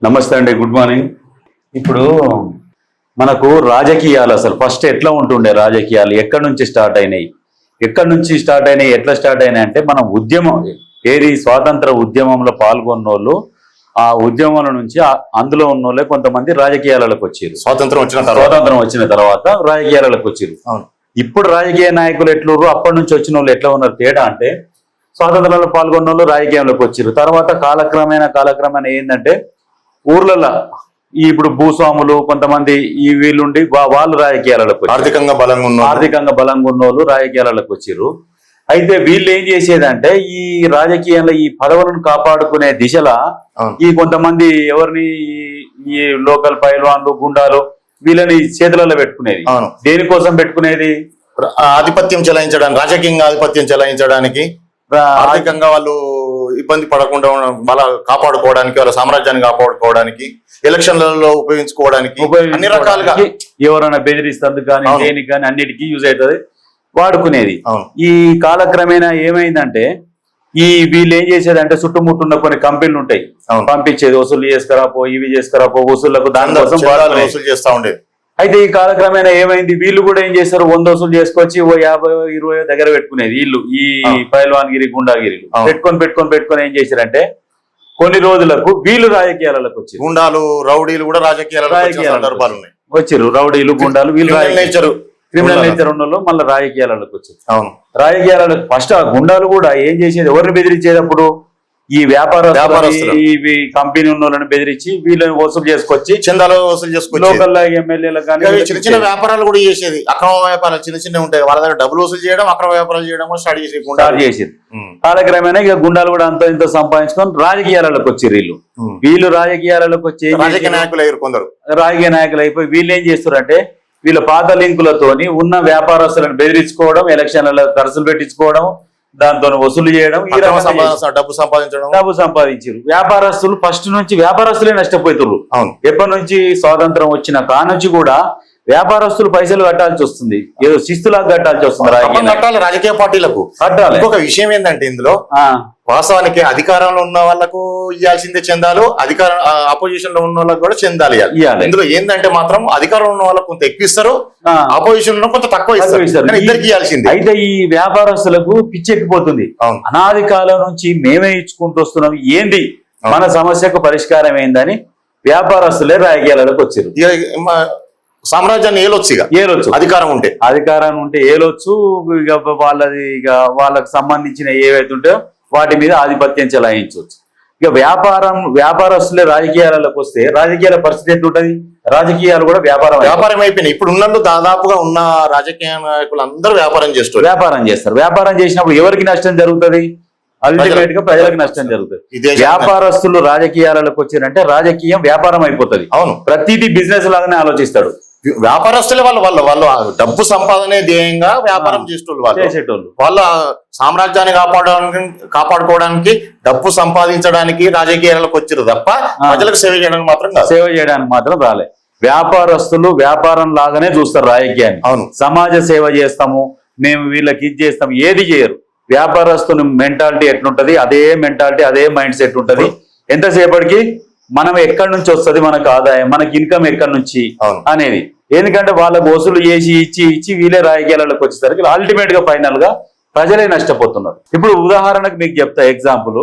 నమస్తే అండి, good morning. ఇప్పుడు మనకు రాజకీయాలు అసలు ఫస్ట్ ఎట్లా ఉంటుండే, రాజకీయాలు ఎక్కడి నుంచి స్టార్ట్ అయినాయి, ఎట్లా స్టార్ట్ అయినాయి అంటే మన ఉద్యమం ఏది స్వాతంత్ర ఉద్యమంలో పాల్గొన్నోళ్ళు ఆ ఉద్యమాల నుంచి అందులో ఉన్నోళ్ళే కొంతమంది రాజకీయాలకు వచ్చారు. స్వాతంత్రం వచ్చిన తర్వాత రాజకీయాలకు వచ్చారు. ఇప్పుడు రాజకీయ నాయకులు ఎట్లున్నారు, అప్పటి నుంచి వచ్చిన వాళ్ళు ఎట్లా ఉన్నారు? తేడా అంటే స్వాతంత్రంలో పాల్గొన్న వాళ్ళు రాజకీయంలోకి వచ్చారు. తర్వాత కాలక్రమేణా ఏంటంటే ఊర్లలో ఇప్పుడు భూస్వాములు కొంతమంది ఈ వీళ్ళుండి వాళ్ళు రాజకీయాలకు ఆర్థికంగా బలంగా ఉన్న వాళ్ళు రాజకీయాలకు వచ్చారు. అయితే వీళ్ళు ఏం చేసేదంటే ఈ రాజకీయంలో ఈ పదవులను కాపాడుకునే దిశలా ఈ కొంతమంది ఎవరిని ఈ లోకల్ పైల్వాన్లు గుండాలు వీళ్ళని చేతులలో పెట్టుకునేది. దేనికోసం పెట్టుకునేది? ఆధిపత్యం చెలాయించడానికి, రాజకీయంగా ఆధిపత్యం చెలాయించడానికి, ఆర్థికంగా వాళ్ళు ఇబ్బంది పడకుండా వాళ్ళ కాపాడుకోవడానికి, వాళ్ళ సామ్రాజ్యాన్ని కాపాడుకోవడానికి, ఎలక్షన్లలో ఉపయోగించుకోవడానికి, అన్ని రకాలుగా ఎవరైనా బెదిరిస్తుంది కానీ దేనికి కానీ అన్నిటికీ యూజ్ అవుతుంది వాడుకునేది. ఈ కాలక్రమేణా ఏమైందంటే ఈ వీళ్ళు ఏం చేసేదంటే చుట్టుముట్టున్న కొన్ని కంపెనీలు ఉంటాయి, పంపించేది వసూలు చేసుకురాపో, ఇవి చేసుకురాపో, వసూళ్లకు దానికోసం వసూలు చేస్తా ఉండేది. అయితే ఈ కాలక్రమేణా ఏమైంది, వీళ్ళు కూడా ఏం చేస్తారు, 100 వసూలు చేసుకొచ్చి 50-20 దగ్గర పెట్టుకునేది. వీళ్ళు ఈ పైల్వాన్గిరి గుండాగిరి పెట్టుకొని ఏం చేశారంటే కొన్ని రోజులకు వీళ్ళు రాజకీయాలకు వచ్చారు. గుండాలు రౌడీలు కూడా రాజకీయాలు వచ్చారు. రౌడీలు గుండాలు వీళ్ళు క్రిమినల్ నేచర్ ఉన్న మళ్ళీ రాజకీయాలకు వచ్చారు. రాజకీయాలకు ఫస్ట్ ఆ గుండాలు కూడా ఏం చేసేది, ఎవరిని బెదిరించేటప్పుడు ఈ వ్యాపారస్తులు ఈ కంపెనీ ఉన్న వాళ్ళని బెదిరించి వీళ్ళని వసూలు చేసుకొచ్చి చందాలు వసూలు చేసుకొచ్చి లోకల్ ఎమ్మెల్యేలు కానీ చిన్న చిన్న వ్యాపారాలు కూడా చేసేది. అక్రమ వ్యాపారాలు చిన్న ఉంటాయి, వాళ్ళ దగ్గర డబ్బులు వసూలు చేయడం, అక్రమ వ్యాపారాలు చేయడం స్టార్ట్ చేసేది. కాలక్రమేణా ఇక గుండాలు కూడా అంత ఇంత సంపాదించుకొని రాజకీయాలకు వచ్చారు. వీళ్ళు రాజకీయాలకు వచ్చి రాజకీయ నాయకులు అయ్యారు. కొందరు రాజకీయ నాయకులు అయిపోయి వీళ్ళు ఏం చేస్తారంటే వీళ్ళ పాత లింకులతోని ఉన్న వ్యాపారస్తులను బెదిరించుకోవడం, ఎలక్షన్లలో ఖర్చులు పెట్టించుకోవడం, దాంతో వసూలు చేయడం, డబ్బు సంపాదించారు. వ్యాపారస్తులు ఫస్ట్ నుంచి వ్యాపారస్తులే నష్టపోతున్నారు. ఎప్పటి నుంచి స్వాతంత్రం వచ్చిన కానుంచి కూడా వ్యాపారస్తులు పైసలు కట్టాల్సి వస్తుంది, ఏదో శిస్తులాగా కట్టాల్సి వస్తుంది. రాజకీయ పార్టీలకు కట్టాలి. ఇంకొక విషయం ఏంటంటే ఇందులో వాస్తవానికి అధికారంలో ఉన్న వాళ్ళకు ఇవ్వాల్సిందే చందాలు, అపోజిషన్ లో ఉన్న వాళ్ళకి కూడా చందాలు ఇవ్వాలి. ఇందులో ఏంటంటే మాత్రం అధికారంలో ఉన్న వాళ్ళకు కొంత ఎక్కువ ఇస్తారు, అపోజిషన్ లో కొంత తక్కువ ఇస్తారు, ఇద్దరికి ఇవ్వాల్సిందే. అయితే ఈ వ్యాపారస్తులకు పిచ్చెక్కిపోతుంది. అనాది కాలం నుంచి మేమే ఇచ్చుకుంటూ వస్తున్నాం, ఏంది మన సమస్యకు పరిష్కారం ఏందని వ్యాపారస్తులే రాజకీయాలకు వచ్చారు. సామ్రాజ్యాన్ని ఏలొచ్చు, అధికారం ఉంటే ఏలొచ్చు. ఇక వాళ్ళకి సంబంధించిన ఏవైతే ఉంటాయో వాటి మీద ఆధిపత్యం చెలాయించవచ్చు. ఇక వ్యాపారస్తులే రాజకీయాలకు వస్తే రాజకీయాల పరిస్థితి ఎట్లుంటది? రాజకీయాలు కూడా వ్యాపారం అయిపోయినాయి. ఇప్పుడు ఉన్న దాదాపుగా ఉన్న రాజకీయ నాయకులు అందరూ వ్యాపారం చేస్తారు. వ్యాపారం చేసినప్పుడు ఎవరికి నష్టం జరుగుతుంది? అల్టిమేట్ గా ప్రజలకు నష్టం జరుగుతుంది. వ్యాపారస్తులు రాజకీయాలకు వచ్చారంటే రాజకీయం వ్యాపారం అయిపోతుంది. ప్రతిదీ బిజినెస్ లాగానే ఆలోచిస్తాడు. వ్యాపారస్తులే వాళ్ళు డబ్బు సంపాదనే ధ్యేయంగా వ్యాపారం చేసేటోళ్ళు. వాళ్ళ సామ్రాజ్యాన్ని కాపాడుకోవడానికి, డబ్బు సంపాదించడానికి రాజకీయాలకు వచ్చారు తప్ప ప్రజలకు సేవ చేయడానికి మాత్రం రాలే. వ్యాపారస్తులు వ్యాపారం లాగానే చూస్తారు రాజకీయాన్ని. సమాజ సేవ చేస్తాము మేము, వీళ్ళకి ఇది చేస్తాము, ఏది చేయరు. వ్యాపారస్తుని మెంటాలిటీ ఎట్లుంటది, అదే మెంటాలిటీ, అదే మైండ్ సెట్ ఉంటది. ఎంతసేపటికి మనం ఎక్కడి నుంచి వస్తుంది మనకు ఆదాయం, మనకి ఇన్కమ్ ఎక్కడి నుంచి అనేది. ఎందుకంటే వాళ్ళకు వసూలు చేసి ఇచ్చి వీళ్ళే రాజకీయాలకు వచ్చేసరికి అల్టిమేట్ గా ఫైనల్ గా ప్రజలే నష్టపోతున్నారు. ఇప్పుడు ఉదాహరణకు మీకు చెప్తా ఎగ్జాంపుల్.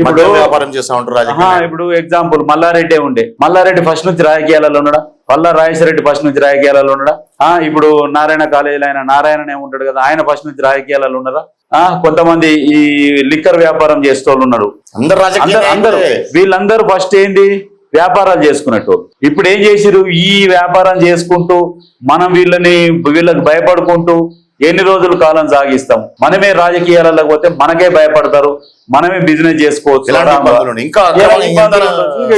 ఇప్పుడు వ్యాపారం చేస్తా ఉంటారు. ఇప్పుడు ఎగ్జాంపుల్ మల్లారెడ్డి ఫస్ట్ నుంచి రాజకీయాలలో ఉన్నాడా? పల్లా రాజేశ్వరరెడ్డి ఫస్ట్ నుంచి రాజకీయాలలో ఉన్నాడా? ఇప్పుడు నారాయణ కాలేజీలో ఆయన నారాయణనే ఉంటాడు కదా, ఆయన ఫస్ట్ నుంచి రాజకీయాలలో ఉన్నారా? కొంతమంది ఈ లిక్కర్ వ్యాపారం చేసేవాళ్ళు ఉన్నారు. అందరూ వీళ్ళందరూ ఫస్ట్ ఏంది వ్యాపారాలు చేసుకున్నట్టు. ఇప్పుడు ఏం చేసిరు, ఈ వ్యాపారం చేసుకుంటూ మనం వీళ్ళకి భయపడుకుంటూ ఎన్ని రోజులు కాలం సాగిస్తాం? మనమే రాజకీయాలలో పోతే మనకే భయపడతారు, మనమే బిజినెస్ చేసుకోవచ్చు,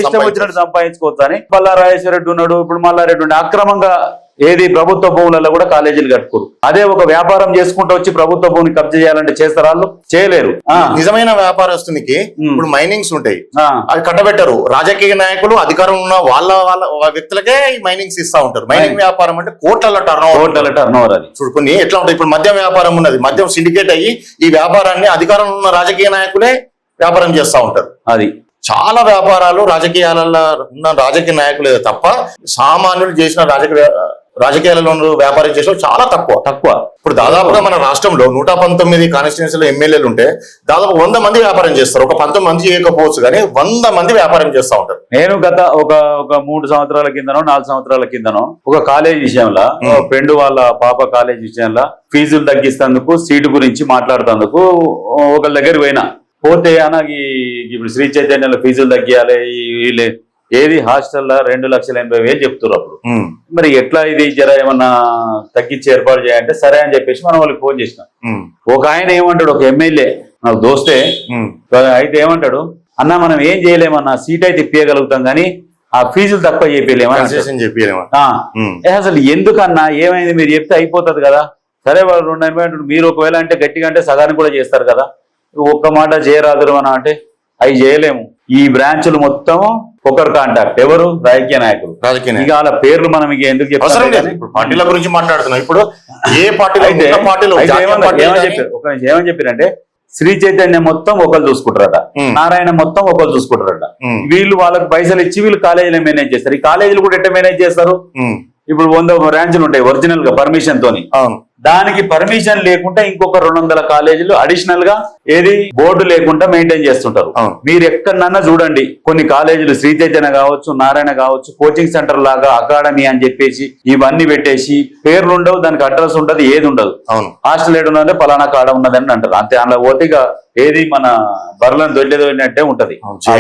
ఇష్టం వచ్చినట్టు సంపాదించుకోవచ్చు అని పల్లా రాజేశ్వరరెడ్డి ఉన్నాడు. ఇప్పుడు మల్లారెడ్డి అక్రమంగా ఏది ప్రభుత్వ భూములలో కూడా కాలేజీలు కట్టుకోరు. అదే ఒక వ్యాపారం చేసుకుంటూ వచ్చి ప్రభుత్వ భూమిని కబ్జా చేయాలంటే చేస్తారు? వాళ్ళు చేయలేరు. నిజమైన వ్యాపారస్తునికి ఇప్పుడు మైనింగ్స్ ఉంటాయి, అవి కట్టబెట్టరు. రాజకీయ నాయకులు అధికారం ఉన్న వాళ్ళ వ్యక్తులకే ఈ మైనింగ్స్ ఇస్తా ఉంటారు. మైనింగ్ వ్యాపారం అంటే కోట్ల టర్నోవర్ అది. చూడు కొన్ని ఎట్లా ఉంటాయి. ఇప్పుడు మద్యం వ్యాపారం ఉన్నది, మద్యం సిండికేట్ అయ్యి ఈ వ్యాపారాన్ని అధికారంలో ఉన్న రాజకీయ నాయకులే వ్యాపారం చేస్తా ఉంటారు. అది చాలా వ్యాపారాలు రాజకీయాలలో ఉన్న రాజకీయ నాయకులే తప్ప సామాన్యులు చేసిన రాజకీయాలలో వ్యాపారం చేసిన చాలా తక్కువ. ఇప్పుడు దాదాపుగా మన రాష్ట్రంలో 119 కాన్స్టిట్యూన్సీలో ఎమ్మెల్యేలు ఉంటే దాదాపు 100 మంది వ్యాపారం చేస్తారు. ఒక 19 మంది చేయకపోవచ్చు కానీ 100 మంది వ్యాపారం చేస్తూ ఉంటారు. నేను గత ఒక 3 సంవత్సరాల కిందనో 4 సంవత్సరాల కిందనో ఒక కాలేజ్ విషయంలో ఫ్రెండ్ వాళ్ళ పాప కాలేజ్ విషయంలో ఫీజులు తగ్గిస్తేందుకు సీటు గురించి మాట్లాడుతందుకు ఒకళ్ళ దగ్గర పోతే నాకు ఇప్పుడు శ్రీ చైతన్యంలో ఫీజులు తగ్గియాలి వీళ్ళు ఏది హాస్టల్లో 2,80,000 చెప్తున్నారు. అప్పుడు మరి ఎట్లా ఇది జర ఏమన్నా తగ్గించి ఏర్పాటు చేయాలంటే సరే అని చెప్పేసి మనం వాళ్ళకి ఫోన్ చేసినాం. ఒక ఆయన ఏమంటాడు, ఒక ఎమ్మెల్యే నాకు దోస్తే అయితే ఏమంటాడు, అన్న మనం ఏం చేయలేమన్నా సీట్ అయితే ఇప్పగలుగుతాం కానీ ఆ ఫీజులు తక్కువ చెప్పలేమా. అసలు ఎందుకన్నా ఏమైంది మీరు చెప్తే అయిపోతుంది కదా. సరే వాళ్ళు 280 మీరు ఒకవేళ అంటే గట్టిగా అంటే సగానికి కూడా చేస్తారు కదా, ఒక్క మాట చేయరాదురు అని అంటే అవి చేయలేము. ఈ బ్రాంచ్లు మొత్తం ఒకరు కాంటాక్ట్ ఎవరు రాజకీయ నాయకులు. ఇక వాళ్ళ పేర్లు మనం ఇక ఎందుకు చెప్తాం, పార్టీల గురించి మాట్లాడుతున్నాం. ఇప్పుడు ఏ పార్టీలో ఏమని చెప్పారంటే శ్రీ చైతన్య మొత్తం ఒకరు చూసుకుంటారట, నారాయణ మొత్తం ఒకరు చూసుకుంటారట. వీళ్ళు వాళ్ళకి పైసలు ఇచ్చి వీళ్ళు కాలేజీలో మేనేజ్ చేస్తారు. ఈ కాలేజీలు కూడా ఎట్లా మేనేజ్ చేస్తారు, ఇప్పుడు 100 బ్రాంచ్లు ఉంటాయి ఒరిజినల్ గా పర్మిషన్ తోని, దానికి పర్మిషన్ లేకుండా ఇంకొక 200 కాలేజీలు అడిషనల్ గా ఏది బోర్డు లేకుండా మెయింటైన్ చేస్తుంటారు. మీరు ఎక్కడన్నా చూడండి కొన్ని కాలేజీలు శ్రీ చైతన్య కావచ్చు, నారాయణ కావచ్చు, కోచింగ్ సెంటర్ లాగా అకాడమీ అని చెప్పేసి ఇవన్నీ పెట్టేసి పేర్లు ఉండవు, దానికి అడ్రస్ ఉండదు, ఏది ఉండదు. హాస్టల్ ఏడు ఉన్నదంటే పలానా కాడ ఉన్నదని అంటారు అంతే. అందులో పోతే ఏది మన బర్లను దొడ్లేదొడినట్టే ఉంటది,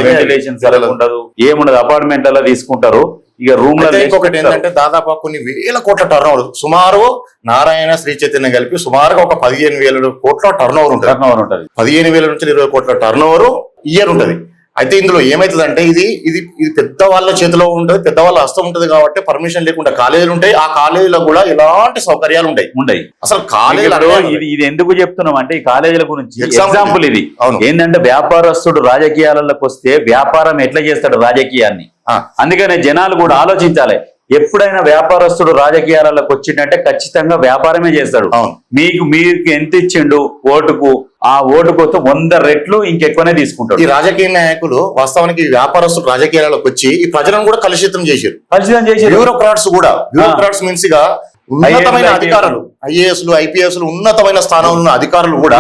వెంటిలేషన్ సరిగా ఉండదు, ఏముండదు. అపార్ట్మెంట్లలో తీసుకుంటారు. ఇక రూమ్ లో ఇంకొకటి ఏంటంటే దాదాపు కొన్ని వేల కోట్ల టర్న్ ఓవర్, సుమారు నారాయణ శ్రీ చైతన్య కలిపి సుమారుగా ఒక 15,000 కోట్ల టర్న్ ఓవర్ ఉంటుంది. 15,000 నుంచి 20 కోట్ల టర్న్ ఓవర్ ఇయర్ ఉంటది. అయితే ఇందులో ఏమైతుందంటే ఇది పెద్దవాళ్ళ చేతిలో ఉంటుంది, పెద్దవాళ్ళ హస్తం ఉంటది కాబట్టి పర్మిషన్ లేకుండా కాలేజీలు ఉంటాయి. ఆ కాలేజీలో కూడా ఎలాంటి సౌకర్యాలు ఉంటాయి. అసలు కాలేజీలు ఇది ఎందుకు చెప్తున్నాం అంటే ఈ కాలేజీల గురించి ఎగ్జాంపుల్ ఇది ఏంటంటే వ్యాపారస్తుడు రాజకీయాలకు వస్తే వ్యాపారం ఎట్లా చేస్తాడు రాజకీయాన్ని. అందుకనే జనాలు కూడా ఆలోచించాలి. ఎప్పుడైనా వ్యాపారస్తుడు రాజకీయాలకు వచ్చిందంటే ఖచ్చితంగా వ్యాపారమే చేస్తాడు. మీకు ఎంత ఇచ్చిండు ఓటుకు, ఆ ఓటుకు 100 రెట్లు ఇంకెక్కువనే తీసుకుంటాడు. ఈ రాజకీయ నాయకులు వాస్తవానికి వ్యాపారస్తుడు రాజకీయాలకు వచ్చి ఈ ప్రజలను కూడా కలుషితం చేశారు. బ్యూరోక్రాట్స్ మీన్స్ గా ఉన్నతమైన అధికారులు, ఐఏఎస్లు, ఐపీఎస్లు, ఉన్నతమైన స్థానంలో ఉన్న అధికారులు కూడా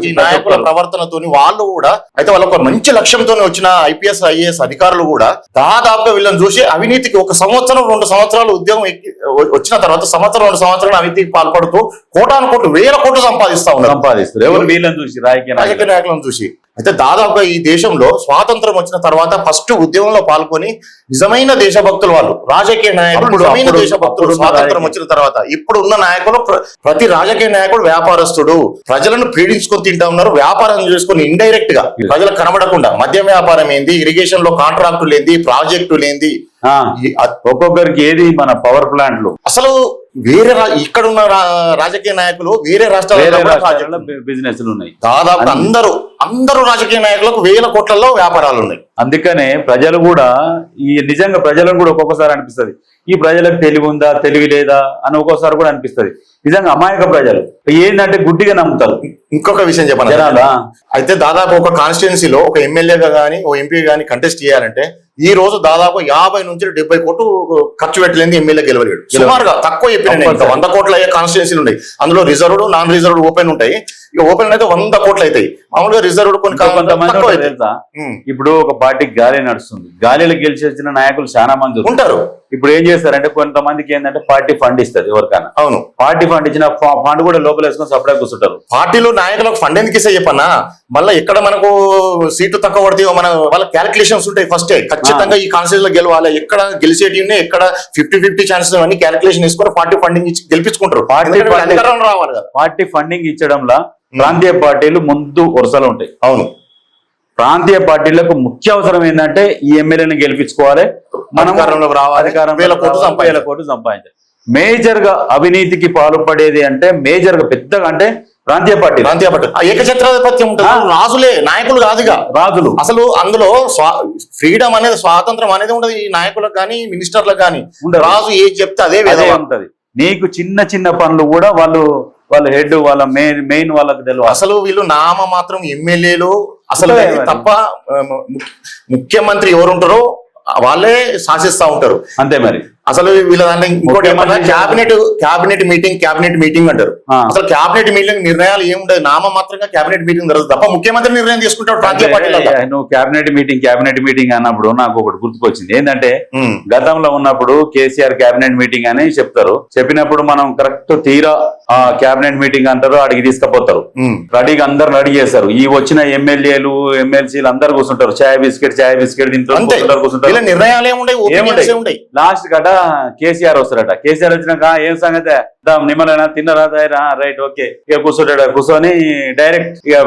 ఈ నాయకుల ప్రవర్తనతోని వాళ్ళు కూడా అయితే వాళ్ళ ఒక మంచి లక్ష్యంతో వచ్చిన ఐపీఎస్, ఐఏఎస్ అధికారులు కూడా దాదాపుగా వీళ్ళని చూసి అవినీతికి 1 సంవత్సరం 2 సంవత్సరాలు ఉద్యోగం వచ్చిన తర్వాత 1 సంవత్సరం 2 సంవత్సరాలు అవినీతికి పాల్పడుతూ కోటాను కోట్లు 1000 కోట్లు సంపాదిస్తారు. ఎవరు వీళ్ళని చూసి, రాజకీయ నాయకులను చూసి. అయితే దాదాపుగా ఈ దేశంలో స్వాతంత్రం వచ్చిన తర్వాత ఫస్ట్ ఉద్యమంలో పాల్గొని నిజమైన దేశభక్తులు వాళ్ళు, రాజకీయ నాయకులు నిజమైన దేశభక్తులు స్వాతంత్రం వచ్చిన తర్వాత. ఇప్పుడు ఉన్న నాయకులు ప్రతి రాజకీయ నాయకుడు వ్యాపారస్తుడు, ప్రజలను పీడించుకొని తింటా ఉన్నారు. వ్యాపారం చేసుకుని ఇండైరెక్ట్ గా ప్రజలకు కనబడకుండా మద్యం వ్యాపారం ఏంది, ఇరిగేషన్ లో కాంట్రాక్టులు ఏంది, ప్రాజెక్టులు ఏంది, ఒక్కొక్కరికి ఏది మన పవర్ ప్లాంట్లు. అసలు వేరే ఇక్కడ ఉన్న రాజకీయ నాయకులు వేరే రాష్ట్రాలలో బిజినెస్ ఉన్నాయి. దాదాపు అందరూ రాజకీయ నాయకులకు 1000 కోట్లలో వ్యాపారాలు ఉన్నాయి. అందుకనే ప్రజలు కూడా నిజంగా ప్రజలకు కూడా ఒక్కొక్కసారి అనిపిస్తుంది ఈ ప్రజలకు తెలివి ఉందా, తెలివి లేదా అని ఒక్కోసారి కూడా అనిపిస్తుంది. నిజంగా అమాయక ప్రజలు ఏంటంటే గుడ్డిగా నమ్ముతారు. ఇంకొక విషయం చెప్పండి, అయితే దాదాపు ఒక కాన్స్టిట్యున్సీలో ఒక ఎమ్మెల్యేగా గానీ ఓ ఎంపీ గానీ కంటెస్ట్ చేయాలంటే ఈ రోజు దాదాపు 50 నుంచి 70 కోట్లు ఖర్చు పెట్టలేని ఎమ్మెల్యే గెలవలేడు. సుమారుగా తక్కువ చెప్పిన 100 కోట్లు అయ్యే కాన్స్టిట్యున్సీలు ఉన్నాయి. అందులో రిజర్వ్డ్, నాన్ రిజర్వ్డ్, ఓపెన్ ఉంటాయి. ఇక ఓపెన్ అయితే 100 కోట్లు అవుతాయి. మామూలుగా రిజర్వ్డ్ కొన్ని ఇప్పుడు ఒక పార్టీకి గాలి నడుస్తుంది, గాలిలో గెలిచి వచ్చిన నాయకులు చాలా మంది ఉంటారు. ఇప్పుడు ఏం చేస్తారంటే కొంతమందికి ఏంటంటే పార్టీ ఫండ్ ఇస్తుంది ఎవరికైనా. అవును, పార్టీ ఫండ్ ఇచ్చిన ఫండ్ కూడా లోపల వేసుకొని సప్లై కూర్చుంటారు. పార్టీలో నాయకులకు ఫండ్ ఎందుకు ఇస్తే చెప్పన్నా, మళ్ళీ ఎక్కడ మనకు సీట్లు తక్కువ పడితే మన వాళ్ళ క్యాలిక్యులేషన్స్ ఉంటాయి. ఫస్టే ఖచ్చితంగా ఈ కాన్స్టిట్యూషన్ లో గెలవాలి, ఎక్కడ గెలిచేటి ఎక్కడ 50-50 ఛాన్సెస్ అన్ని క్యాలిక్యులేషన్ వేసుకొని పార్టీ ఫండింగ్ ఇచ్చి గెలిపించుకుంటారు. రావాలి కదా. పార్టీ ఫండింగ్ ఇచ్చడంలో ప్రాంతీయ పార్టీలు ముందు వరుసలో ఉంటాయి. అవును, ప్రాంతీయ పార్టీలకు ముఖ్య అవసరం ఏంటంటే ఈ ఎమ్మెల్యేని గెలిపించుకోవాలి, అధికారంలోకి రావాలి, 1000 కోట్లు సంపాదించాలి. మేజర్ గా అవినీతికి పాల్పడేది అంటే మేజర్ గా పెద్దగా అంటే ప్రాంతీయ పార్టీ ఏకఛత్రాధిపత్యం ఉంటుంది. రాజులే, నాయకులు కాదుగా. రాజులు అసలు అందులో ఫ్రీడమ్ అనేది, స్వాతంత్రం అనేది ఉండదు ఈ నాయకులకు కానీ మినిస్టర్లకు కానీ. రాజు ఏది చెప్తే అదే ఉంటది. నీకు చిన్న చిన్న పనులు కూడా వాళ్ళ హెడ్, వాళ్ళ మెయిన్ వాళ్ళకి తెలియదు. అసలు వీళ్ళు నామ మాత్రం ఎమ్మెల్యేలు అసలు ఉంటాయి మరి. తప్ప ముఖ్యమంత్రి ఎవరు ఉంటారో వాళ్ళే శాసిస్తా ఉంటారు. అంతే మరి. అసలు వీళ్ళ దాంట్లో ఇంకోటి ఏమన్నా క్యాబినెట్ మీటింగ్ అంటారు. అసలు క్యాబినెట్ మీటింగ్ నిర్ణయాలు ఏముండదు, నామమాత్రంగా క్యాబినెట్ మీటింగ్ జరుగుతుంది తప్ప ముఖ్యమంత్రి నిర్ణయం తీసుకుంటాడు ప్రాంతీయ పార్టీలలో. నువ్వు క్యాబినెట్ మీటింగ్ అన్నప్పుడు నాకు ఒకటి గుర్తుకొచ్చింది ఏంటంటే, గతంలో ఉన్నప్పుడు కేసీఆర్ క్యాబినెట్ మీటింగ్ అని చెప్తారు, చెప్పినప్పుడు మనం కరెక్ట్ తీరా ఆ క్యాబినెట్ మీటింగ్ అంటారు, అడిగి తీసుకుపోతారు, రెడీగా అందరు రెడీ చేస్తారు. ఈ వచ్చిన ఎమ్మెల్యేలు ఎమ్మెల్సీలు అందరు కూర్చుంటారు, చాయ్ బిస్కెట్ దీంట్లో కూర్చుంటారు, నిర్ణయాలు ఏముంటాయి. లాస్ట్ గట కేసీఆర్ వస్తారట. కేసీఆర్ వచ్చినాక ఏం సంగతి నిమ్మలైనా తిన్నరా రైట్ ఓకే ఇక కూర్చుంటాడు. కూర్చొని డైరెక్ట్ ఇక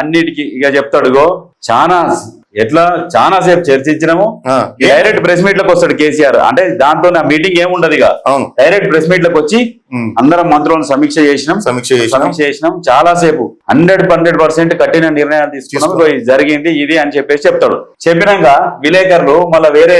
అన్నిటికీ ఇక చెప్తాడు, ఇగో చాలా సేపు చర్చించినాము, డైరెక్ట్ ప్రెస్ మీట్ లకు వస్తాడు కేసీఆర్. అంటే దాంతో ఆ మీటింగ్ ఏముండదు, ఇక డైరెక్ట్ ప్రెస్ మీట్ లకు వచ్చి అందరం మంత్రులను సమీక్ష చేసినాం చాలా సేపు 100% కఠిన నిర్ణయాలు తీసుకున్నాం, జరిగింది ఇది అని చెప్పేసి చెప్తాడు. చెప్పినాక విలేకరులు మళ్ళీ వేరే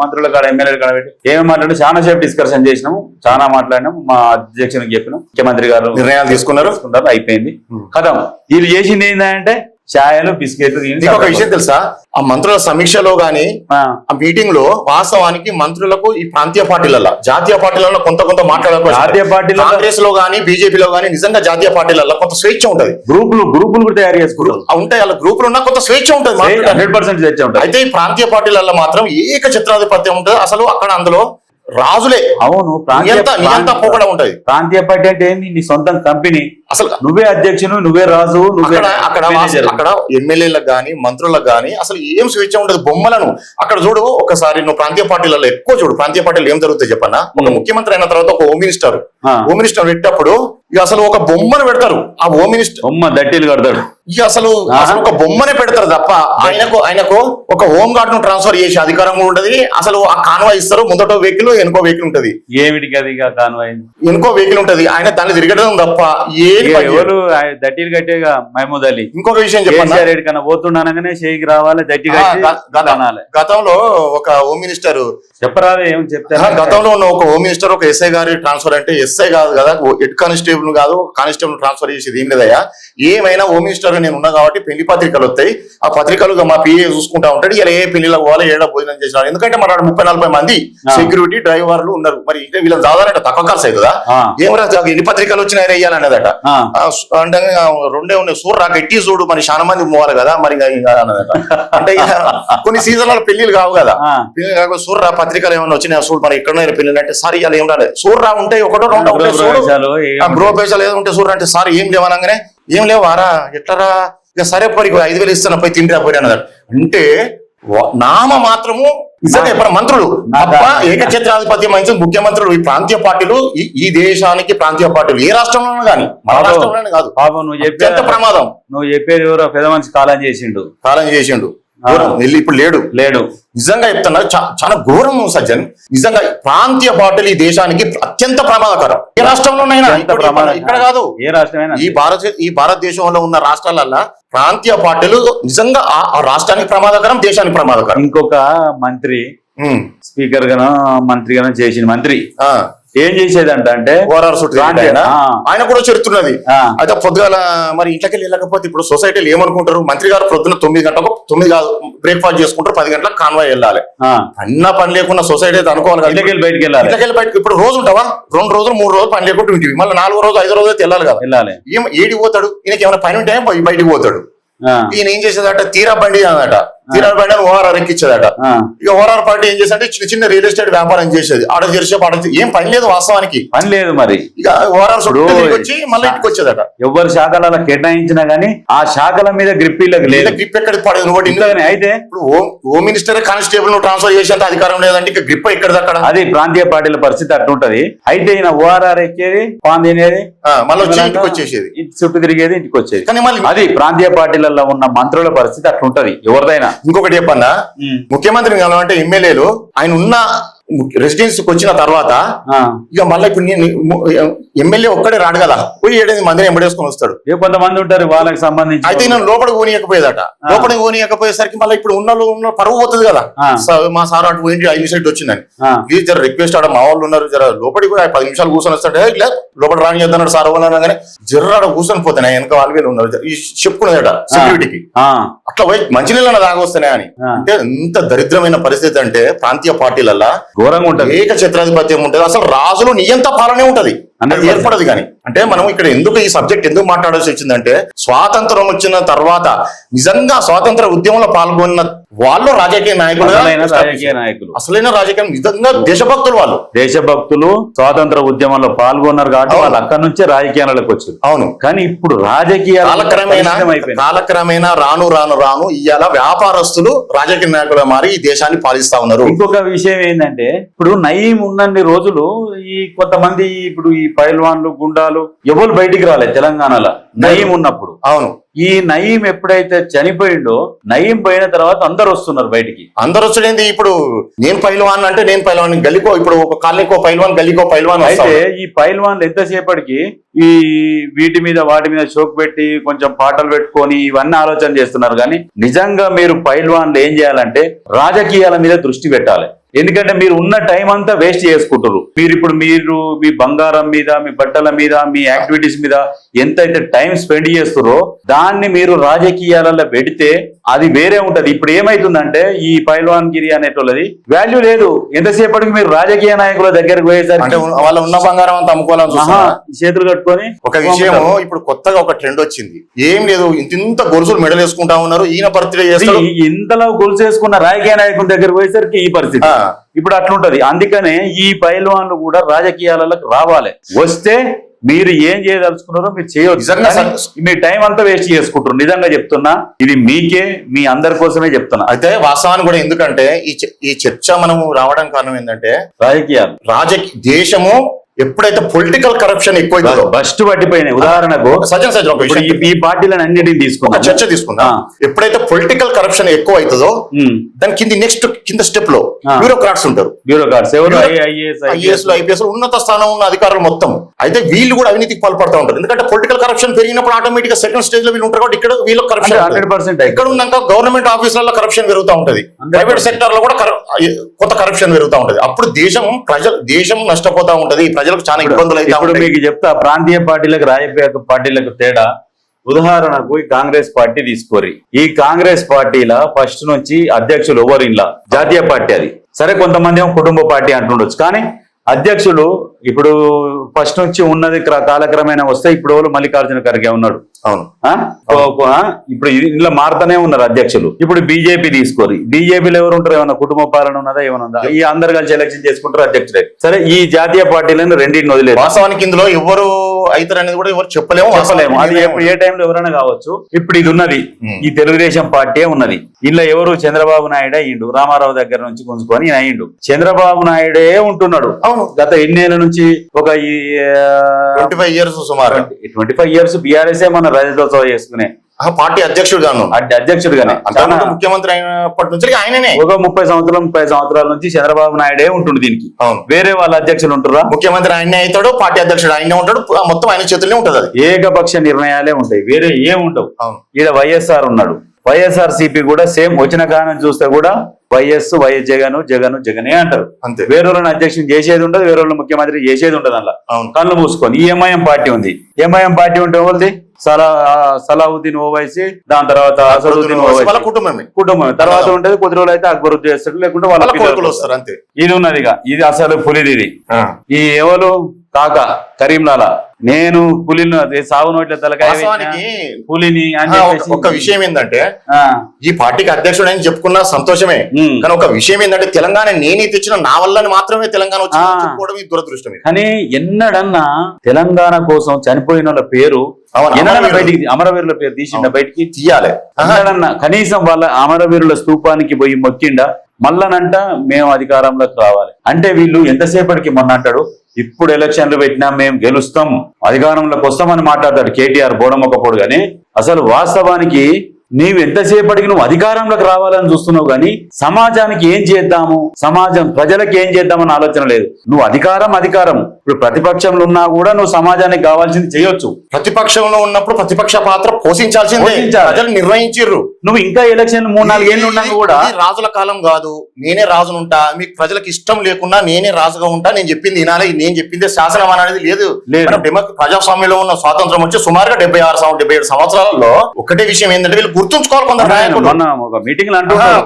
మంత్రుల కాడ ఎమ్మెల్యేల కాడ పెట్టి ఏమి మాట్లాడి చాలా సేపు డిస్కషన్ చేసినాము, చాలా మాట్లాడినాం, మా అధ్యక్షునికి చెప్పినాం, ముఖ్యమంత్రి గారు నిర్ణయాలు తీసుకున్నారు, అయిపోయింది కథం. వీళ్ళు చేసింది ఏంటంటే ఛాయలు బిస్కెట్లు. ఒక విషయం తెలుసా, ఆ మంత్రుల సమీక్షలో గాని ఆ మీటింగ్ లో వాస్తవానికి మంత్రులకు ఈ ప్రాంతీయ పార్టీలలో జాతీయ పార్టీలలో కొంత మాట్లాడకపోతే జాతీయ పార్టీలో కాంగ్రెస్ లో గానీ బీజేపీలో గానీ నిజంగా జాతీయ పార్టీలలో కొంత స్వేచ్ఛ ఉంటది. గ్రూపులు కూడా తయారు చేసుకుంటారు, ఉంటాయి అలా గ్రూపులు ఉన్నా కొంత స్వేచ్ఛ ఉంటుంది, 100% స్వేచ్ఛ ఉంటుంది. అయితే ఈ ప్రాంతీయ పార్టీలలో మాత్రం ఏక చిత్రాధిపత్యం ఉంటుంది. అసలు అక్కడ అందులో రాజులే. అవును, పోకడ ఉంటది. ప్రాంతీయ పార్టీ అంటే ఏంది? నీ సొంతం కంపెనీ, అసలు నువ్వే అధ్యక్షుడు, నువ్వే రాజు, అక్కడ ఎమ్మెల్యేలకు గానీ మంత్రులకు గానీ అసలు ఏం స్వేచ్ఛ ఉండదు. బొమ్మలను అక్కడ చూడు, ఒకసారి నువ్వు ప్రాంతీయ పార్టీలలో ఎక్కువ చూడు, ప్రాంతీయ పార్టీలు ఏం జరుగుతాయి చెప్పన్నా. ఒక ముఖ్యమంత్రి అయిన తర్వాత ఒక హోమ్ మినిస్టర్ పెట్టేటప్పుడు ఇక అసలు ఒక బొమ్మను పెడతారు, ఆ హోమ్ మినిస్టర్ బొమ్మ దట్టీలు కడతాడు, ఇక అసలు ఒక బొమ్మనే పెడతారు తప్ప ఆయనకు ఒక హోమ్ గార్డ్ ను ట్రాన్స్ఫర్ చేసే అధికారం కూడా ఉండదు. అసలు ఆ కాన్వాయ్ ఇస్తారు, ముందట వెహికల్ వెనుకో వెహికల్ ఉంటది, ఏమిటికి అది కాన్వాయ్ వెనుకో వెహికల్ ఉంటది, ఆయన దాన్ని తిరగడం తప్ప ఎవరు దట్టీలు కట్టేగా మహమూద్ అలీ. ఇంకొక విషయం చెప్పాలి, కన్నా పోతుండగానే షేకి రావాలి, దట్టి గతంలో ఒక హోమ్ మినిస్టర్ చెప్పరాదు ఏం చెప్తా, గతంలో ఉన్న ఒక హోమ్ మినిస్టర్ ఒక ఎస్ఐ గారి ట్రాన్స్ఫర్ అంటే ఎస్ఐ కాదు కదా, హెడ్ కానిస్టేబుల్ కాదు, కానిస్టేబుల్ ట్రాన్స్ఫర్ చేసేది ఏం లేదయ్యా. ఏమైనా హోమ్ మినిస్టర్ నేను ఉన్నా కాబట్టి పెళ్లి పత్రికలు వస్తాయి, ఆ పత్రికలు మా పిఏ చూసుకుంటా ఉంటాడు, ఇలా ఏ పెళ్లిలో పోవాలి, ఏడా భోజనం చేసినాడు. ఎందుకంటే మన 30-40 మంది సెక్యూరిటీ డ్రైవర్లు ఉన్నారు, మరి వీళ్ళని చదవాలంటే తక్కువ ఖర్చు అవుతుందా, ఏమరా ఎన్ని పత్రికలు వచ్చినాయి వేయాలనేదట. అంటే రెండే ఉన్నాయి, సూర్రా గట్టి చూడు మరి చాలా మంది పోవాలి కదా మరి అన్నదట. అంటే కొన్ని సీజన్ల పెళ్లిలు కావు కదా, పెళ్లి కాక సూర్రా పత్రికలు ఏమైనా వచ్చినాయి చూడు మరి ఎక్కడో పెళ్లి అంటే సార్ ఇలా ఏం రాలేదు, సూర్రా ఉంటే ఒకటో రెండు గృహపేశాలు ఏదో ఉంటే సూర్రా అంటే సార్ ఏం లేవనగానే ఏం లేవు వారా ఎట్లరా, ఇక సరే పోయి 5,000 ఇస్తాను పోయి తింటే పోయి అన్నదట. అంటే నామ మాత్రము నిజంగా మంత్రులు ఏకఛత్రాధిపత్యం మంచి ముఖ్యమంత్రులు ఈ ప్రాంతీయ పార్టీలు ఈ దేశానికి ప్రాంతీయ పార్టీలు ఏ రాష్ట్రంలోనూ కానీ మన రాష్ట్రంలోనే కాదు. నువ్వు చెప్పే ప్రమాదం, నువ్వు చెప్పేది ఎవరో పెద్ద మనిషి కాలం చేసిండు వెళ్ళి ఇప్పుడు లేడు. నిజంగా చెప్తున్నా చాలా ఘోరం సజ్జన్. నిజంగా ప్రాంతీయ పార్టీలు ఈ దేశానికి అత్యంత ప్రమాదకరం. ఏ రాష్ట్రంలోనైనా, ఇక్కడ కాదు, ఏ రాష్ట్రమైనా, ఈ భారతదేశంలో ఉన్న రాష్ట్రాలల్లో ప్రాంతీయ పార్టీలు నిజంగా ఆ రాష్ట్రానికి ప్రమాదకరం, దేశానికి ప్రమాదకరం. ఇంకొక మంత్రి స్పీకర్ గానో మంత్రి గానో చేసిన మంత్రి ఏం చేసేదంట అంటే ఆయన కూడా చెప్తున్నది. అయితే పొద్దుగాల మరి ఇంట్లోకి వెళ్ళకపోతే ఇప్పుడు సొసైటీలు ఏమనుకుంటారు, మంత్రి గారు పొద్దున్న 9 గంటలకు 9 కాదు బ్రేక్ఫాస్ట్ చేసుకుంటారు, 10 గంటలకు కాన్వాయ్ వెళ్ళాలి. అన్న పని లేకుండా సొసైటీ అయితే అనుకోవాలి కదా, బయటకు వెళ్ళాలి. ఇప్పుడు రోజు ఉంటావా, 2 రోజులు 3 రోజులు పని లేకుండా ఉంటుంది, మళ్ళీ 4వ రోజు 5వ రోజు అయితే వెళ్ళాలి కదా. ఏడికి పోతాడు, ఈయనకి ఏమైనా పని ఉంటే బయటికి పోతాడు. ఈయన ఏం చేసేదట, తీరా బండి అన్నట, తీరా బండి అని ఓఆర్ఆర్ ఎక్కించేదట. ఇక ఓఆర్ఆర్ పార్టీ ఏం చేసేదంటే చిన్న రియల్ ఎస్టేట్ వ్యాపారం చేసేది, ఆడ చేసే పాట ఏం పని లేదు, వాస్తవానికి పని లేదు. మరి ఇక ఓఆర్ఆర్ వచ్చి మళ్ళీ ఇంటికి వచ్చేదట. ఎవరి శాఖల కేటాయించినా గానీ ఆ శాఖల మీద గ్రిప్ గ్రిప్ ఎక్కడికి పడదు. నువ్వు ఇంట్లోనే అయితే ఇప్పుడు హోమ్ మినిస్టర్ కానిస్టేబుల్ ను ట్రాన్స్ఫర్ చేసేంత అధికారం లేదంటే ఇక గ్రిప్ ఎక్కడిది అక్కడ. అది ప్రాంతీయ పార్టీల పరిస్థితి అట్లుంటది. అయితే ఈయన ఓఆర్ఆర్ ఎక్కేది, పాన్ తినేది, మళ్ళీ ఇంటికి వచ్చేసేది, చుట్టూ తిరిగేది, ఇంటికి వచ్చేది. కానీ మళ్ళీ అది ప్రాంతీయ పార్టీలలో ఉన్న మంత్రుల పరిస్థితి అట్లుంటది ఎవరిదైనా. ఇంకొకటి చెప్పన్నా, ముఖ్యమంత్రిని కలవంటే ఎమ్మెల్యేలు ఆయన ఉన్న రెసిడెన్సీకి వచ్చిన తర్వాత ఇక మళ్ళీ ఇప్పుడు ఎమ్మెల్యే ఒక్కడే రాడు కదా, పోయి 7 మందిని ఎంబడేసుకొని వస్తాడు. కొంతమంది ఉంటారు వాళ్ళకి సంబంధించి. అయితే నేను లోపలికి పోనీయకపోయేదట, లోపలికి పోనీయకపోయేసరికి మళ్ళీ ఇప్పుడు ఉన్న పరువు పోతుంది కదా. మా సార్ అటు పోయింది 5 నిమిషాలు వచ్చిందని, ప్లీజ్ జర రిక్వెస్ట్ ఆడ మా వాళ్ళు ఉన్నారు, జర లోపలికి పోయి 10 నిమిషాలు కూర్చొని వస్తాడు. ఇలా లోపల రాని చేద్దన్నాడు సార్ అవ్వాలన్నా కానీ జర్ర ఆడ కూర్చొని పోతాయి వెనక వాళ్ళు ఉన్నారు ఈ చెప్పుకునేదట సెక్యూరిటీకి. అట్లా పోయి మంచినీళ్ళ తాగొస్తానే అని. అంటే ఎంత దరిద్రమైన పరిస్థితి అంటే ప్రాంతీయ పార్టీలల్లో ఘోరంగా ఉంటుంది, ఏక ఛత్రాధిపత్యం ఉంటుంది, అసలు రాజులు నియంత పాలనే ఉంటది, ఏర్పడదు. కానీ అంటే మనం ఇక్కడ ఎందుకు ఈ సబ్జెక్ట్ ఎందుకు మాట్లాడాల్సి వచ్చిందంటే, స్వాతంత్రం వచ్చిన తర్వాత నిజంగా స్వాతంత్ర ఉద్యమంలో పాల్గొన్న వాళ్ళు రాజకీయ నాయకులు, అసలైన రాజకీయ నిజంగా దేశభక్తులు, వాళ్ళు దేశభక్తులు స్వాతంత్ర ఉద్యమంలో పాల్గొన్నారు కాబట్టి వాళ్ళు అక్కడి నుంచే రాజకీయాలకు వచ్చారు. అవును. కానీ ఇప్పుడు రాజకీయాలు కాలక్రమేణా రాను రాను రాను ఇవాళ వ్యాపారస్తులు రాజకీయ నాయకులు మారి ఈ దేశాన్ని పాలిస్తా ఉన్నారు. ఇంకొక విషయం ఏంటంటే, ఇప్పుడు నయీం ఉన్నన్ని రోజులు ఈ కొంతమంది ఇప్పుడు ఈ పైల్వాన్లు గుండాలు ఎవరు బయటికి రాలేదు తెలంగాణలో నయీం ఉన్నప్పుడు. అవును. ఈ నయీం ఎప్పుడైతే చనిపోయిండో, నయీం పోయిన తర్వాత అందరు వస్తున్నారు బయటికి. అందరు వచ్చేది ఇప్పుడు నేను పైల్వాన్ అంటే నేను పైల్వాన్, గల్లీకో ఇప్పుడు ఒక కాలనీకో పైల్వాన్, గల్లీకో పైల్వాన్. అయితే ఈ పైల్వాన్లు ఎంతసేపటికి ఈ వీటి మీద వాటి మీద షోక్ పెట్టి కొంచెం పాటలు పెట్టుకొని ఇవన్నీ ఆలోచన చేస్తున్నారు. కానీ నిజంగా మీరు పైల్వాన్లు ఏం చేయాలంటే రాజకీయాల మీద దృష్టి పెట్టాలి. ఎందుకంటే మీరు ఉన్న టైం అంతా వేస్ట్ చేసుకుంటారు. మీరు మీ బంగారం మీద, మీ బట్టల మీద, మీ యాక్టివిటీస్ మీద ఎంతైతే టైం స్పెండ్ చేస్తారో దాన్ని మీరు రాజకీయాలలో పెడితే అది వేరే ఉంటది. ఇప్పుడు ఏమైతుందంటే ఈ పైల్వాన్ గిరి అనేటోళ్ళది వాల్యూ లేదు. ఎంతసేపటికి మీరు రాజకీయ నాయకుల దగ్గరకు పోయేసరికి వాళ్ళ ఉన్న బంగారం అంతా అమ్ముకోవాలని చేతులు కట్టుకొని. ఒక విషయం ఇప్పుడు కొత్తగా ఒక ట్రెండ్ వచ్చింది, ఏం లేదు ఇంత గొలుసులు మెడల్ వేసుకుంటా ఉన్నారు, ఈయన బర్త్డే చేస్తారు. ఇంతలో గొలుసు వేసుకున్న రాజకీయ నాయకుల దగ్గరకు పోయేసరికి ఈ పరిస్థితి ఇప్పుడు అట్లుంటది. అందుకనే ఈ పైల్వాన్లు కూడా రాజకీయాలకు రావాలి. వస్తే మీరు ఏం చేయదలుచుకున్నారో మీరు చేయవచ్చు. మీ టైం అంతా వేస్ట్ చేసుకుంటారు. నిజంగా చెప్తున్నా, ఇది మీకే, మీ అందరి కోసమే చెప్తున్నా. అయితే వాస్తవాన్ని కూడా ఎందుకంటే ఈ చర్చ మనము రావడం కారణం ఏంటంటే, దేశము ఎప్పుడైతే పొలిటికల్ కరప్షన్ ఎక్కువ బస్ట్ పట్టిపోయినాయి. ఉదాహరణకు ఈ పార్టీలను అన్నిటిని తీసుకున్నా చర్చ తీసుకున్నా, ఎప్పుడైతే పొలిటికల్ కరప్షన్ ఎక్కువ అవుతుందో దాని కింద స్టెప్ లో బ్యూరోక్రాట్స్ ఉంటారు. బ్యూరోక్రాట్స్ ఐఏఎస్ ఉన్నత స్థానం ఉన్న అధికారులు మొత్తం. అయితే వీళ్ళు కూడా అవినీతికి పాల్పడుతూ ఉంటారు. ఎందుకంటే పొలిటికల్ కరప్షన్ పెరిగినప్పుడు ఆటోమేటిక్ గా సెకండ్ స్టేజ్ లో వీళ్ళు ఉంటారు కాబట్టి ఇక్కడ వీళ్ళకి కరప్షన్ 100%. ఇక్కడ ఉన్నాక గవర్నమెంట్ ఆఫీసులలో కరప్షన్ పెరుగుతూ ఉంటది, ప్రైవేట్ సెక్టర్ లో కూడా కొత్త కరప్షన్ పెరుగుతూ ఉంటది. అప్పుడు దేశం నష్టపోతా ఉంటది, ప్రజలకు చాలా ఇబ్బందులు అయితే. ఇప్పుడు మీకు చెప్తా ప్రాంతీయ పార్టీలకు రాజకీయ పార్టీలకు తేడా. ఉదాహరణకు ఈ కాంగ్రెస్ పార్టీ తీసుకోరి. ఈ కాంగ్రెస్ పార్టీల ఫస్ట్ నుంచి అధ్యక్షులు ఎవరు ఇలా జాతీయ పార్టీ, అది సరే కొంతమంది ఏమో కుటుంబ పార్టీ అంటుండొచ్చు, కానీ అధ్యక్షులు ఇప్పుడు ఫస్ట్ నుంచి ఉన్నది కాలక్రమేణా వస్తే ఇప్పుడు ఎవరు మల్లికార్జున ఖర్గే ఉన్నాడు. అవును. ఇప్పుడు ఇలా మారుతూనే ఉన్నారు అధ్యక్షులు. ఇప్పుడు బీజేపీ తీసుకోరు. బీజేపీలో ఎవరు ఉంటారు? ఏమన్నా కుటుంబ పాలన ఉన్నదా? ఏమన్నా? ఈ అందరు కలిసి ఎలక్షన్ చేసుకుంటారు అధ్యక్షుడే. సరే ఈ జాతీయ పార్టీలను రెండింటిని వదిలేదు. వాస్తవానికి ఇందులో ఎవరు అవుతారు అనేది కూడా ఎవరు చెప్పలేము. అది ఏ టైంలో ఎవరైనా కావచ్చు. ఇప్పుడు ఇది ఉన్నది, ఈ తెలుగుదేశం పార్టీ ఉన్నది. ఇలా ఎవరు చంద్రబాబు నాయుడే అయ్యిండు, రామారావు దగ్గర నుంచి గుంజుకొని అయ్యిండు. చంద్రబాబు నాయుడే ఉంటున్నాడు. గత ఎన్నేళ్ల నుంచి ఒక 25 years సుమారు 25 years బీఆర్ఎస్ మన రజతోత్సవం చేసుకునే పార్టీ అధ్యక్షుడుగానే ముఖ్యమంత్రి అయినప్పటి నుంచి ఆయననే ఒక 30 సంవత్సరాల నుంచి చంద్రబాబు నాయుడే ఉంటుంది దీనికి. వేరే వాళ్ళ అధ్యక్షులు ఉంటారా? ముఖ్యమంత్రి ఆయనే అవుతాడు, పార్టీ అధ్యక్షుడు ఆయనే ఉంటాడు, మొత్తం ఆయన చేతుల్లో ఉంటది. అది ఏకపక్ష నిర్ణయాలే ఉంటాయి, వేరే ఏముండవు. ఈడ వైఎస్ఆర్ ఉన్నాడు, వైఎస్ఆర్సీపీ కూడా సేమ్ వచ్చిన కారణం చూస్తే కూడా వైఎస్ జగనే అంటారు. అంతే. వేరే వాళ్ళని అధ్యక్షుని చేసేది ఉండదు, వేరే వాళ్ళు ముఖ్యమంత్రి చేసేది ఉండదు. అలా కళ్ళు మూసుకొని ఈ ఎంఐఎం పార్టీ ఉంది. ఎంఐఎం పార్టీ ఉంటే వాళ్ళది సలావుద్దీన్ ఓవైసీ, దాని తర్వాత అసదుద్దీన్ ఓవైసీ కుటుంబం. తర్వాత ఉంటది కొద్ది రోజులు అయితే అక్బరుద్దీన్ చేస్తాడు, లేకుంటే వాళ్ళ పిల్లలు వస్తారు. అంతే. ఇది ఉన్నదిగా, ఇది అసలు పులిది. ఇది ఈ ఎవరు కాక కరీంలాలా, నేను పులిని సాగు నోట్ల తలకాయ పులిని అని. ఒక విషయం ఏంటంటే, ఈ పార్టీకి అధ్యక్షుడు అని చెప్పుకున్నా సంతోషమే, కానీ ఒక విషయం ఏంటంటే తెలంగాణ నేనే తెచ్చిన నా వల్లని మాత్రమే తెలంగాణ వచ్చిపోవడం దురదృష్టమే. కానీ ఎన్నడన్నా తెలంగాణ కోసం చనిపోయిన వాళ్ళ పేరు బయటికి, అమరవీరుల పేరు తీసిండ బయటికి తీయాలి. కనీసం వాళ్ళ అమరవీరుల స్తూపానికి పోయి మొక్కిండా మళ్ళనంట మేము అధికారంలోకి రావాలి అంటే వీళ్ళు ఎంతసేపటికి మొన్న అంటాడు ఇప్పుడు ఎలక్షన్లు పెట్టినా మేము గెలుస్తాం అధికారంలోకి వస్తామని మాట్లాడతాడు కేటీఆర్ బోడమొక్కపోడు. కానీ అసలు వాస్తవానికి నీవు ఎంతసేపటికి నువ్వు అధికారంలోకి రావాలని చూస్తున్నావు కానీ సమాజానికి ఏం చేద్దాము, సమాజం ప్రజలకు ఏం చేద్దామని ఆలోచన లేదు. నువ్వు అధికారం ఇప్పుడు ప్రతిపక్షంలో ఉన్నా కూడా నువ్వు సమాజానికి కావాల్సింది చేయొచ్చు. ప్రతిపక్షంలో ఉన్నప్పుడు ప్రతిపక్ష పాత్ర పోషించాల్సిందే, ప్రజలు నిర్ణయించిర్రు. నువ్వు ఇంకా ఎలక్షన్ 3-4 ఏళ్ళు ఉన్నా కూడా రాజుల కాలం కాదు, నేనే రాజునుంటా, మీకు ప్రజలకు ఇష్టం లేకున్నా నేనే రాజుగా ఉంటా, నేను చెప్పింది వినాలి, నేను చెప్పిందే శాసనం అనేది లేదు. ప్రజాస్వామ్యంలో ఉన్న స్వాతంత్రం వచ్చి సుమారుగా 76-77 సంవత్సరాలలో ఒకటే విషయం ఏంటంటే వీళ్ళు గుర్తుంచుకోవాలి. కొందరు నాయకులు మీటింగ్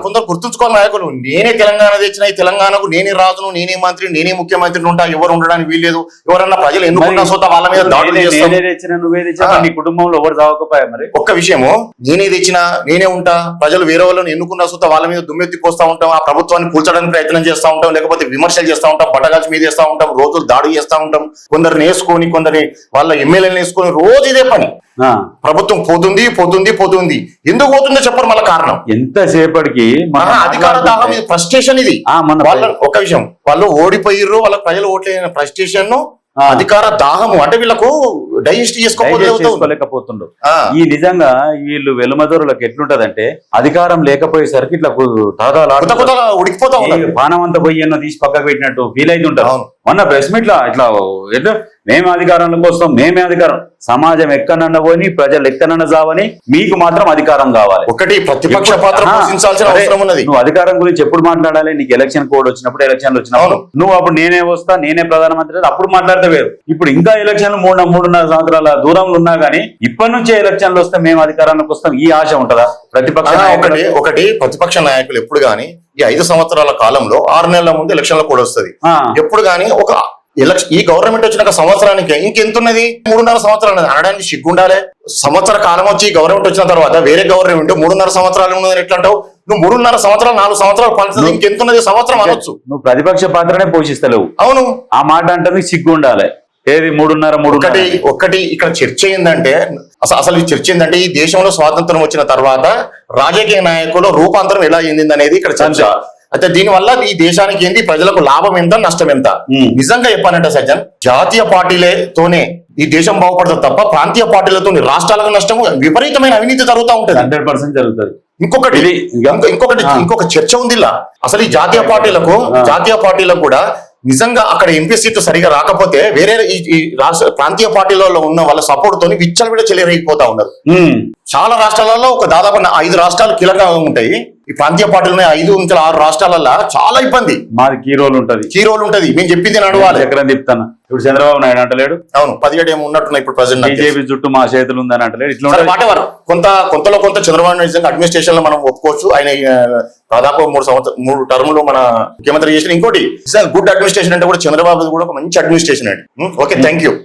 కొందరు గుర్తుంచుకోవాలి నాయకులు, నేనే తెలంగాణ తెచ్చిన, ఈ తెలంగాణకు నేనే రాజును, నేనే మంత్రి, నేనే ముఖ్యమంత్రిని ఉంటా, ఎవరు ఉండడానికి వీల్లేదు. ఎవరన్నా ప్రజలు ఎన్నుకున్న సొంత వాళ్ళ మీద దాడులు చేస్తాం. నీ కుటుంబంలో ఎవరు చావకపోయా మరి? ఒక్క విషయము, నేనే తెచ్చినా నేనే ఉంటా, ప్రజలు వేరే వాళ్ళని ఎన్నుకున్న సొంత వాళ్ళ మీద దుమ్మెత్తి పోస్తా ఉంటాం, ఆ ప్రభుత్వాన్ని కూల్చడానికి ప్రయత్నం చేస్తా ఉంటాం, లేకపోతే విమర్శలు చేస్తా ఉంటాం, బట్టగాల్చి మీద చేస్తా ఉంటాం, రోజులు దాడి చేస్తా ఉంటాం, కొందరిని వేసుకొని కొందరిని వాళ్ళ ఎమ్మెల్యేలను వేసుకొని రోజు ఇదే పని. ప్రభుత్వం పోతుంది పోతుంది పోతుంది, ఎందుకు పోతుందో చెప్పరు మళ్ళీ కారణం. ఎంతసేపటికి అధికార దాహం, ఇది ఫ్రస్ట్రేషన్. ఇది వాళ్ళ ఒక విషయం, వాళ్ళు ఓడిపోయిర్రు, వాళ్ళ ప్రజలు ఓట్లేని ఫ్రస్ట్రేషన్, అధికార దాహము, అంటే వీళ్ళకు డైజెస్ట్ చేసుకోలేకపోతుండ్రు. ఈ నిజంగా వీళ్ళు వెలుమదరులకు ఎట్లుంటదంటే అధికారం లేకపోయేసరికి ఇట్లా ఉడికిపోతా పానం అంతా పోయి ఎన్నో తీసి పక్కకు పెట్టినట్టు ఫీల్ అవుతుంటారు. మొన్న ప్రెస్ మీట్ ఇట్లా మేమే అధికారంలోకి వస్తాం, మేమే అధికారం. సమాజం ఎక్కడన్నా పోని, ప్రజలు ఎక్కడన్నా చావని, మీకు మాత్రం అధికారం కావాలి. ఒకటి ప్రతిపక్ష పాత్ర పోషించాల్సిన అవసరం ఉన్నది. నువ్వు అధికారం గురించి ఎప్పుడు మాట్లాడాలి? నీకు ఎలక్షన్ కోడ్ వచ్చినప్పుడు, ఎలక్షన్లు వచ్చినప్పుడు నువ్వు అప్పుడు నేనే వస్తా, నేనే ప్రధానమంత్రి అప్పుడు మాట్లాడితే వేరు. ఇప్పుడు ఇంకా ఎలక్షన్లు 3.5 సంవత్సరాల దూరంలో ఉన్నా గానీ ఇప్పటి నుంచే ఎలక్షన్లు వస్తే మేము అధికారానికి వస్తాం, ఈ ఆశ ఉంటుందా ప్రతిపక్ష? ఒకటి ప్రతిపక్ష నాయకులు ఎప్పుడు గానీ ఈ 5 సంవత్సరాల కాలంలో 6 నెలల ముందు ఎలక్షన్ల కోడ్ వస్తుంది. ఎప్పుడు గానీ ఒక ఈ గవర్నమెంట్ వచ్చిన సంవత్సరానికి ఇంకెంతున్నది, 3.5 సంవత్సరాలు అనడానికి సిగ్గుండాలే. సంవత్సర కాలం వచ్చి గవర్నమెంట్ వచ్చిన తర్వాత వేరే గవర్నమెంట్ 3.5 సంవత్సరాలు ఉన్నదని ఎట్లా అంటావు? నువ్వు 3.5 సంవత్సరాలు 4 సంవత్సరాలు పడుతుంది, ఇంకెంతున్నది సంవత్సరం అనొచ్చు. నువ్వు ప్రతిపక్ష పాత్రనే పోషిస్తలేవు. అవును, ఆ మాట అంటే సిగ్గుండాలి. ఏది 3.5 ఒకటి ఇక్కడ చర్చ ఏంటంటే, అసలు ఈ చర్చ ఏంటంటే ఈ దేశంలో స్వాతంత్రం వచ్చిన తర్వాత రాజకీయ నాయకుల రూపాంతరం ఎలా చెందింది అనేది ఇక్కడ చర్చ. అయితే దీనివల్ల ఈ దేశానికి ఏంది, ప్రజలకు లాభం ఎంత, నష్టం ఎంత? నిజంగా చెప్పానంటే సజ్జన్, జాతీయ పార్టీలతోనే ఈ దేశం బాగుపడుతుంది తప్ప ప్రాంతీయ పార్టీలతో రాష్ట్రాలకు నష్టము, విపరీతమైన అవినీతి జరుగుతూ ఉంటది. 100% జరుగుతుంది. ఇంకొక చర్చ ఉంది ఇలా. అసలు ఈ జాతీయ పార్టీలకు కూడా నిజంగా అక్కడ ఎంపీ సీట్లు సరిగా రాకపోతే వేరే ఈ రాష్ట్ర ప్రాంతీయ పార్టీలలో ఉన్న వాళ్ళ సపోర్ట్ తోని విచ్చలవిడ చెలరేగిపోతా ఉన్నారు. చాలా రాష్ట్రాలలో ఒక దాదాపు 5 రాష్ట్రాలు కీలకంగా ఉంటాయి. ఈ ప్రాంతీయ పార్టీలు 5 నుంచి 6 రాష్ట్రాలలో చాలా ఇబ్బంది. మాది కీ రోల్ ఉంటది. మేము చెప్పింది నడవాలి. ఎక్కడ చెప్తాను. ఇప్పుడు చంద్రబాబు నాయుడు అంటలేడు, అవును 17 ఏమో ఉన్నట్టున్నాయి ఇప్పుడు ప్రెసిడెంట్. బీజేపీ చుట్టూ మా చేతులు ఉందని అంటలేడు. ఇట్లా కొంత చంద్రబాబు నాయుడు అడ్మినిస్ట్రేషన్ లో మనం ఒప్పుకోవచ్చు. ఆయన దాదాపు 3 టర్ములు మన ముఖ్యమంత్రి చేసిన. ఇంకోటి గుడ్ అడ్మినిస్ట్రేషన్ అంటే కూడా చంద్రబాబు కూడా ఒక మంచి అడ్మినిస్ట్రేషన్ అండి. Okay, thank you.